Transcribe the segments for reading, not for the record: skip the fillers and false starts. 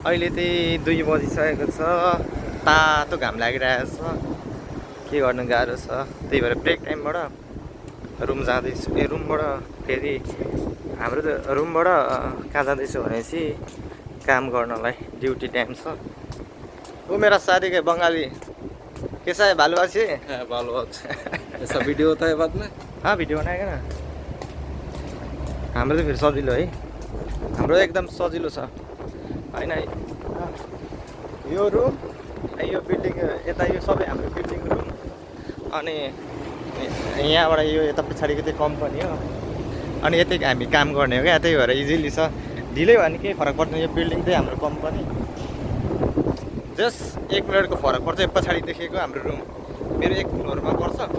अहिले चाहिँ 2 बजिसकेको छ। तातो घाम लागिरहेको छ, के गर्नु गाह्रो छ। त्यही भएर ब्रेक टाइमबाट रुम जाँदैछु। रुमबाट फेरि हाम्रो रुमबाट कहाँ जाँदैछु भनेपछि काम गर्नलाई ड्युटी टाइम छ। वो मेरा शादी के बंगाली कैसा है, बालू अच्छी है? बालू अच्छा ऐसा वीडियो होता है बाद में। हाँ भिडियो बनाएगा ना। हाम्रो चाहिँ फेरि सजिलो है, हाम्रो एकदम सजिलो छ होइन। यो रुम यो बिल्डिङ यता यो सबै हाम्रो बिल्डिङ रुम, अनि यहाँबाट यो यता पछाडिको चाहिँ कम्पनी हो, अनि यतै हामी काम गर्ने हो क्या। त्यही भएर इजिली छ, ढिलै भयो भने केही फरक पर्दैन। यो बिल्डिङ चाहिँ हाम्रो कम्पनी, जस्ट 1 मिनटको फरक पर्छ। पछाडि देखेको हाम्रो रुम मेरो 1 फ्लोरमा पर्छ।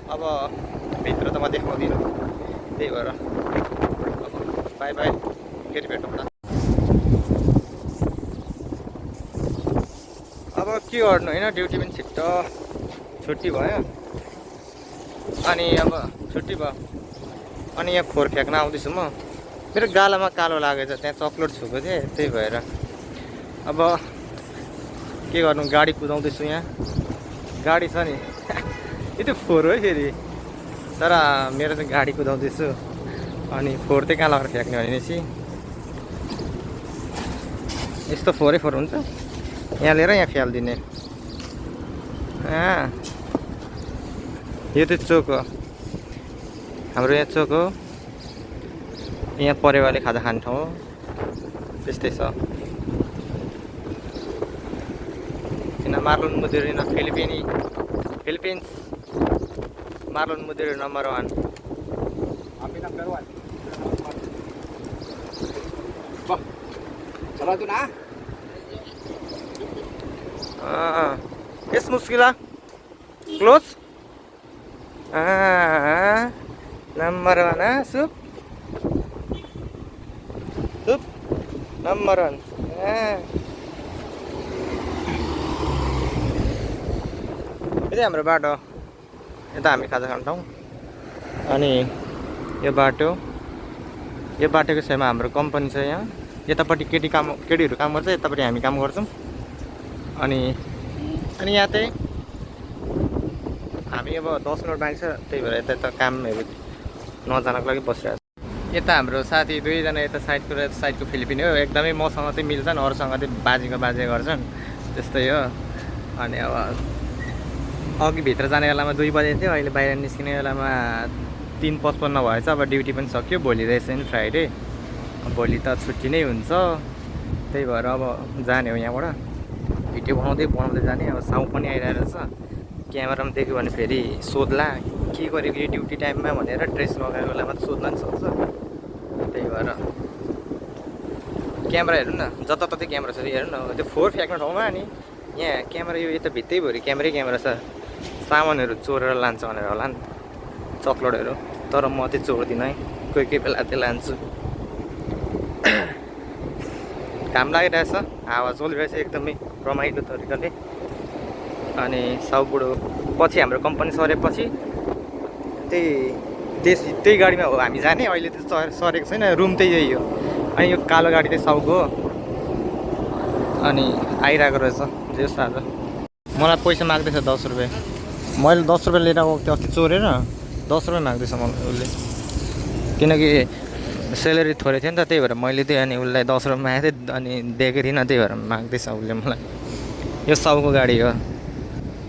अब भित्र त म देखाउँदिनँ, त्यही भएर बाई बाई, फेरि भेटौँ न। अब के गर्नु होइन, ड्युटी पनि छिट्टो छुट्टी भयो, अनि अब छुट्टी भयो। अनि यहाँ फोहोर फ्याँक्न आउँदैछु म। मेरो गालामा कालो लागेछ, त्यहाँ चक्लेट छुको थिएँ, त्यही भएर अब के गर्नु, गाडी कुदाउँदैछु। यहाँ गाडी छ नि यो त फोहोर हो फेरि, तर मेरो चाहिँ गाडी कुदाउँदैछु। अनि फोहोर चाहिँ कहाँ लगेर फ्याँक्ने भनेपछि यस्तो फोहोरै फोहोर हुन्छ, यहाँ लिएर यहाँ फ्यालिदिने। यो चाहिँ चोक हो हाम्रो, यहाँ चोक हो। यहाँ परेवाले खाजा खाने ठाउँ हो, त्यस्तै छ। किन मार्लोन मुदिरिन फिलिपिन्स मार्लोन मुदिर नम्बर 1। यस मुस्किला क्लोज नम्बर 1 सुप नम्बर 1। यो चाहिँ हाम्रो बाटो, यता हामी खाजा खाने ठाउँ। अनि यो बाटोको छेउमा हाम्रो कम्पनी छ। यहाँ यतापट्टि केटीहरू काम गर्छ, यतापट्टि हामी काम गर्छौँ। अनि यहाँ चाहिँ हामी अब 10 मिनट बाँकी छ, त्यही भएर यता कामहरू नजानको लागि बसिरहेको छ। यता हाम्रो साथी 2 जना यता साइडको फिलिपिनी हो, एकदमै मसँग चाहिँ मिल्छन्, अरूसँग चाहिँ बाजे गर्छन्, त्यस्तै हो। अनि अब अघि भित्र जाने बेलामा 2 बजे थियो, अहिले बाहिर निस्किने बेलामा 3:55 भएछ। अब ड्युटी पनि सक्यो, भोलि रहेछ नि फ्राइडे, भोलि त छुट्टी नै हुन्छ। त्यही भएर अब जाने हो यहाँबाट, भिडियो बनाउँदै जाने। अब साउ पनि आइरहेको छ, क्यामेरामा देख्यो भने फेरि सोध्ला के गरेको यो ड्युटी टाइममा भनेर। ड्रेस लगाएको बेलामा त सोध्न नि सक्छ, त्यही भएर क्यामेरा हेर्नु न, जताततै क्यामेरा छ हेर्नु न। त्यो फोहोर फ्याँक्ने ठाउँमा अनि यहाँ क्यामेरा, यो यता भित्तैभरि क्यामेरा छ। सामानहरू चोरेर लान्छ भनेर होला नि, चक्लेटहरू। तर म चाहिँ चोर्दिनँ है, कोही बेला चाहिँ लान्छु। घाम लागिरहेछ, हावा चलिरहेछ एकदमै रमाइलो तरिकाले। अनि साउबुढो पछि हाम्रो कम्पनी सरेपछि त्यही गाडीमा हो हामी जाने। अहिले त सरेको छैन, रुम चाहिँ यही हो। अनि यो कालो गाडी चाहिँ साउको हो, अनि आइरहेको रहेछ जे साझा। मलाई पैसा माग्दैछ 10 रुपियाँ। मैले 10 रुपियाँ लिएर आएको त्यो अस्ति चोरेर 10 रुपियाँ माग्दैछ मलाई उसले, किनकि सेलेरी थोरै थियो नि त, त्यही भएर मैले दिएँ। अनि उसलाई 10 रुपियाँ मागेको थिएँ, अनि दिएकै थिइनँ, त्यही भएर माग्दैछ उसले मलाई। यो साउको गाडी हो,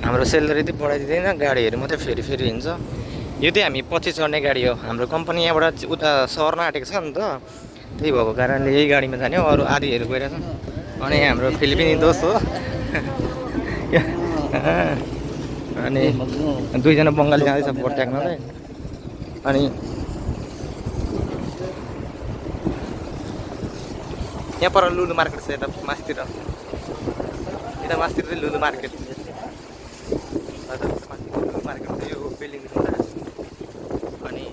हाम्रो सेलेरी चाहिँ बढाइदिँदैन, गाडीहरू मात्रै फेरि हिँड्छ। यो चाहिँ हामी पछि चढ्ने गाडी हो। हाम्रो कम्पनी यहाँबाट उता सर्न आँटेको छ नि त, त्यही भएको कारणले यही गाडीमा जाने हो। अरू आधीहरू गइरहेछ। अनि हाम्रो फिलिपिनी दोस्त हो अनि 2 जना बङ्गाली जाँदैछ भोट ट्याक्नलाई। अनि यहाँ पर लुलु मार्केट छ, यता मास्तिर चाहिँ लुलु मार्केट। यो बिल्डिङ छ। अनि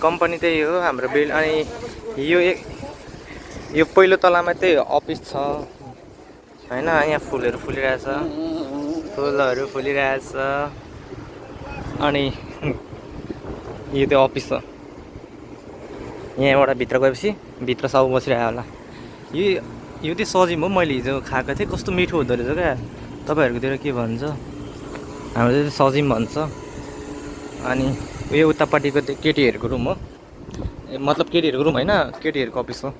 कम्पनी त्यही हो हाम्रो अनि यो पहिलो तलामा चाहिँ अफिस छ होइन। यहाँ फुलहरू फुलिरहेछ, अनि यो त्यो अफिस हो। यहाँबाट भित्र गएपछि भित्र सब बसिरहेको होला। यो चाहिँ सजिम हो, मैले हिजो खाएको थिएँ, कस्तो मिठो हुँदो रहेछ क्या। तपाईँहरूकोतिर के भन्छ? हाम्रो चाहिँ सजिम भन्छ। अनि यो उतापट्टिको त्यो केटीहरूको रुम हो, मतलब केटीहरूको रुम होइन, केटीहरूको अफिस हो।